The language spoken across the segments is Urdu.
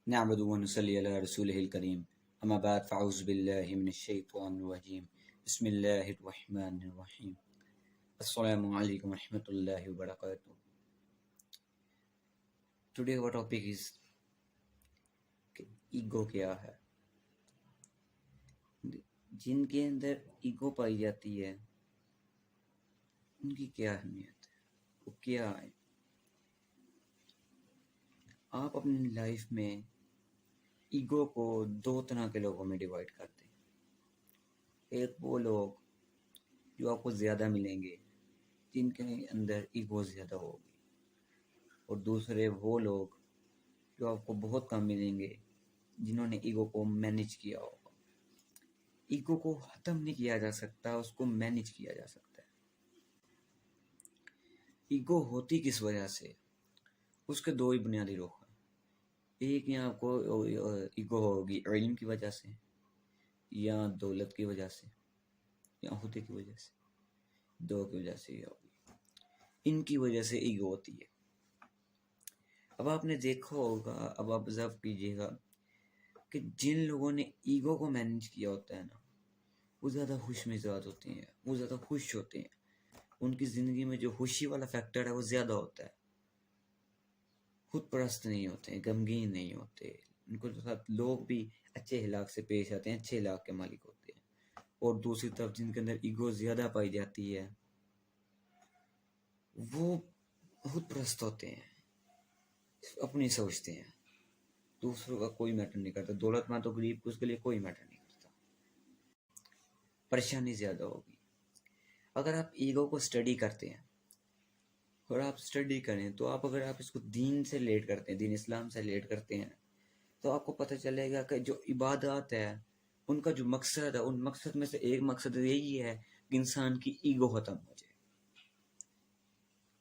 نعبد ونصلي على رسوله الكريم أما بعد فأعوذ بالله من الشيطان الرجيم بسم الله الرحمن الرحيم السلام علیکم ورحمۃ اللہ وبرکاتہ. ٹوڈے our topic is کہ ایگو کیا ہے. جن کے اندر ایگو پائی جاتی ہے ان کی کیا اہمیت ہے, وہ کیا ہے. آپ اپنی لائف میں ایگو کو دو طرح کے لوگوں میں ڈیوائڈ کرتے ہیں. ایک وہ لوگ جو آپ کو زیادہ ملیں گے, جن کے اندر ایگو زیادہ ہوگی, اور دوسرے وہ لوگ جو آپ کو بہت کم ملیں گے, جنہوں نے ایگو کو مینیج کیا ہوگا. ایگو کو ختم نہیں کیا جا سکتا, اس کو مینیج کیا جا سکتا ہے. ایگو ہوتی کس وجہ سے؟ اس کے دو ہی بنیادی رخ ہیں. ایک یا آپ کو ایگو ہوگی علم کی وجہ سے, یا دولت کی وجہ سے, یا عہدے کی وجہ سے. دو کی وجہ سے یہ ہوگی. ان کی وجہ سے ایگو ہوتی ہے. اب آپ نے دیکھا ہوگا, اب آپ آبزرو کیجیے گا کہ جن لوگوں نے ایگو کو مینیج کیا ہوتا ہے نا, وہ زیادہ خوش مزاج ہوتے ہیں, وہ زیادہ خوش ہوتے ہیں. ان کی زندگی میں جو خوشی والا فیکٹر ہے وہ زیادہ ہوتا ہے. خود پرست نہیں ہوتے ہیں, غمگین نہیں ہوتے. ان کو ساتھ لوگ بھی اچھے اخلاق سے پیش آتے ہیں, اچھے اخلاق کے مالک ہوتے ہیں. اور دوسری طرف جن کے اندر ایگو زیادہ پائی جاتی ہے وہ خود پرست ہوتے ہیں, اپنی سوچتے ہیں, دوسروں کا کوئی میٹر نہیں کرتا. دولت مند تو غریب کو اس کے لیے کوئی میٹر نہیں کرتا. پریشانی زیادہ ہوگی. اگر آپ ایگو کو اسٹڈی کرتے ہیں, اور آپ اسٹڈی کریں تو اگر آپ اس کو دین سے ریلیٹ کرتے ہیں, دین اسلام سے ریلیٹ کرتے ہیں, تو آپ کو پتہ چلے گا کہ جو عبادات ہے ان کا جو مقصد ہے, ان مقصد میں سے ایک مقصد یہی ہے کہ انسان کی ایگو ختم ہو جائے.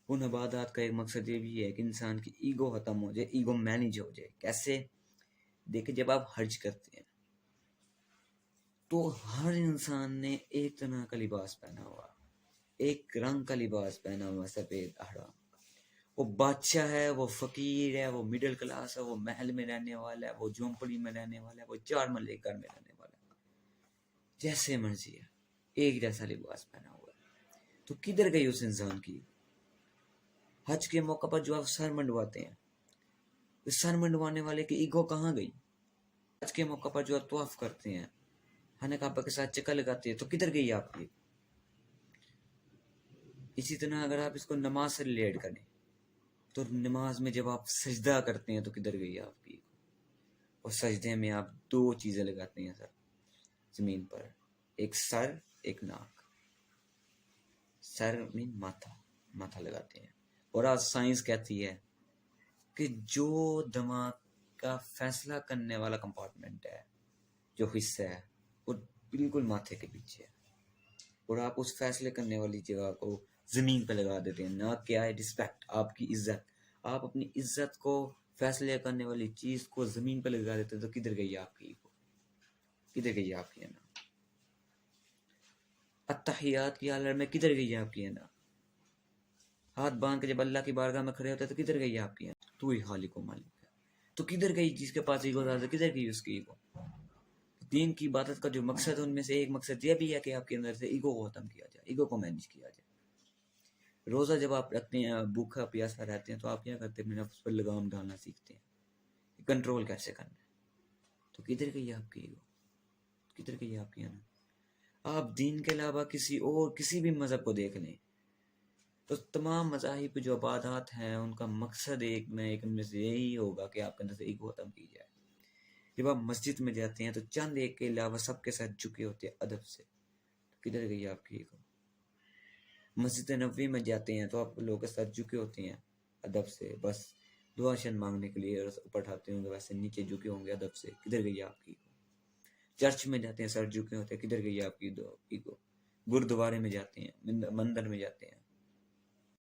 ان عبادات کا ایک مقصد یہ بھی ہے کہ انسان کی ایگو ختم ہو جائے, ایگو مینیج ہو جائے. کیسے؟ دیکھیں, جب آپ حج کرتے ہیں تو ہر انسان نے ایک طرح کا لباس پہنا ہوا, ایک رنگ کا لباس پہنا ہوا, سفید احرام. وہ بادشاہ ہے, وہ فقیر ہے, وہ مڈل کلاس ہے, وہ محل میں رہنے والا ہے, وہ جھونپڑی میں رہنے والا ہے, وہ 4 مرلے گھر میں رہنے والا ہے, جیسے مرضی ہے, ایک جیسا لباس پہنا ہوا ہے. تو کدھر گئی اس انسان کی؟ حج کے موقع پر جو آپ سر منڈواتے ہیں, اس سر منڈوانے والے کی ایگو کہاں گئی؟ حج کے موقع پر جو آپ طواف کرتے ہیں, خانہ کعبہ کے ساتھ چکر لگاتے ہیں, تو کدھر گئی آپ کی؟ اسی طرح اگر آپ اس کو نماز سے ریلیٹ کریں تو نماز میں جب آپ سجدہ کرتے ہیں تو کدھر گئی آپ کی؟ اور سجدے میں آپ 2 چیزیں لگاتے ہیں سر زمین پر, ایک سر, ایک ناک. سر مین ماتھا لگاتے ہیں. اور آج سائنس کہتی ہے کہ جو دماغ کا فیصلہ کرنے والا کمپارٹمنٹ ہے, جو حصہ ہے, وہ بالکل ماتھے کے پیچھے ہے. اور آپ اس فیصلے کرنے والی جگہ کو زمین پہ لگا دیتے ہیں. نہ کیا ہے رسپیکٹ, آپ کی عزت. آپ اپنی عزت کو, فیصلے کرنے والی چیز کو زمین پہ لگا دیتے ہیں, تو کدھر گئی آپ کی ایگو؟ کدھر گئی آپ کی نا؟ اتحیات کی حالت میں کدھر گئی آپ کی نا؟ ہاتھ باندھ کے جب اللہ کی بارگاہ میں کھڑے ہوتے ہیں تو کدھر گئی آپ کی؟ تو ہی خالق و مالک ہے. تو کدھر گئی جس کے پاس ایگو تھا, کدھر گئی اس کی ایگو؟ دین کی عبادت کا جو مقصد ہے ان میں سے ایک مقصد یہ بھی ہے کہ آپ کے اندر سے ایگو کو ختم کیا جائے, ایگو کو مینیج کیا جائے. روزہ جب آپ رکھتے ہیں, بھوکا پیاسا رہتے ہیں, تو آپ کیا کرتے ہیں؟ اپنے نفس پر لگام ڈالنا سیکھتے ہیں, کنٹرول کیسے کرنا ہے. تو کدھر گئی آپ کی ایگو؟ کدھر گئی آپ کی نا؟ آپ دین کے علاوہ کسی بھی مذہب کو دیکھ لیں تو تمام مذاہب جو عبادات ہیں ان کا مقصد ایک میں سے یہی ہوگا کہ آپ کے اندر سے ایگو ختم کی جائے. جب آپ مسجد میں جاتے ہیں تو چند ایک کے علاوہ سب کے ساتھ جھکے ہوتے ہیں ادب سے. کدھر گئی آپ کی ایگو؟ مسجد نبوی میں جاتے ہیں تو آپ لوگوں کے ساتھ جھکے ہوتے ہیں ادب سے, بس دعا شن مانگنے کے لیے اوپر اٹھاتے ہوں گے, ویسے نیچے جھکے ہوں گے ادب سے. کدھر گئی آپ کی ایگو؟ چرچ میں جاتے ہیں, سر جھکے ہوتے ہیں, کدھر گئی آپ کی ایگو؟ گردوارے میں جاتے ہیں, مندر میں جاتے ہیں,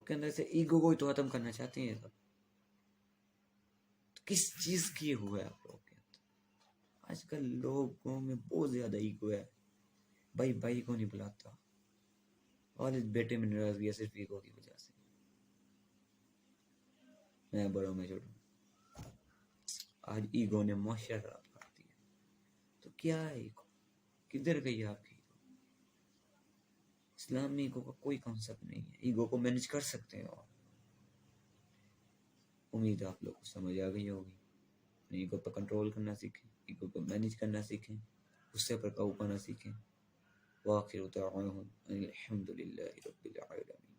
کے اندر سے ایگو کو تو ختم کرنا چاہتے ہیں سب. تو کس چیز کی ہوا ہے آپ لوگوں کے اندر؟ آج کل لوگوں میں بہت زیادہ ایگو ہے. بھائی کو نہیں بلاتا, والد بیٹے میں ناراضگی ہے صرف ایگو کی وجہ سے. میں بڑوں میں چھوٹوں, آج ایگو نے معاشرہ خراب کر دیا. تو کیا ہے ایگو؟ کدھر گئی آپ کی ایگو؟ اسلام میں ایگو کا کوئی کانسیپٹ نہیں ہے. ایگو کو مینج کر سکتے ہیں آپ. امید آپ لوگ کو سمجھ آ گئی ہوگی. ایگو پہ کنٹرول کرنا سیکھیں, ایگو کو مینج کرنا سیکھیں, غصے پر قابو پانا سیکھیں. وآخر دعواہم ان الحمد للہ رب العالمین.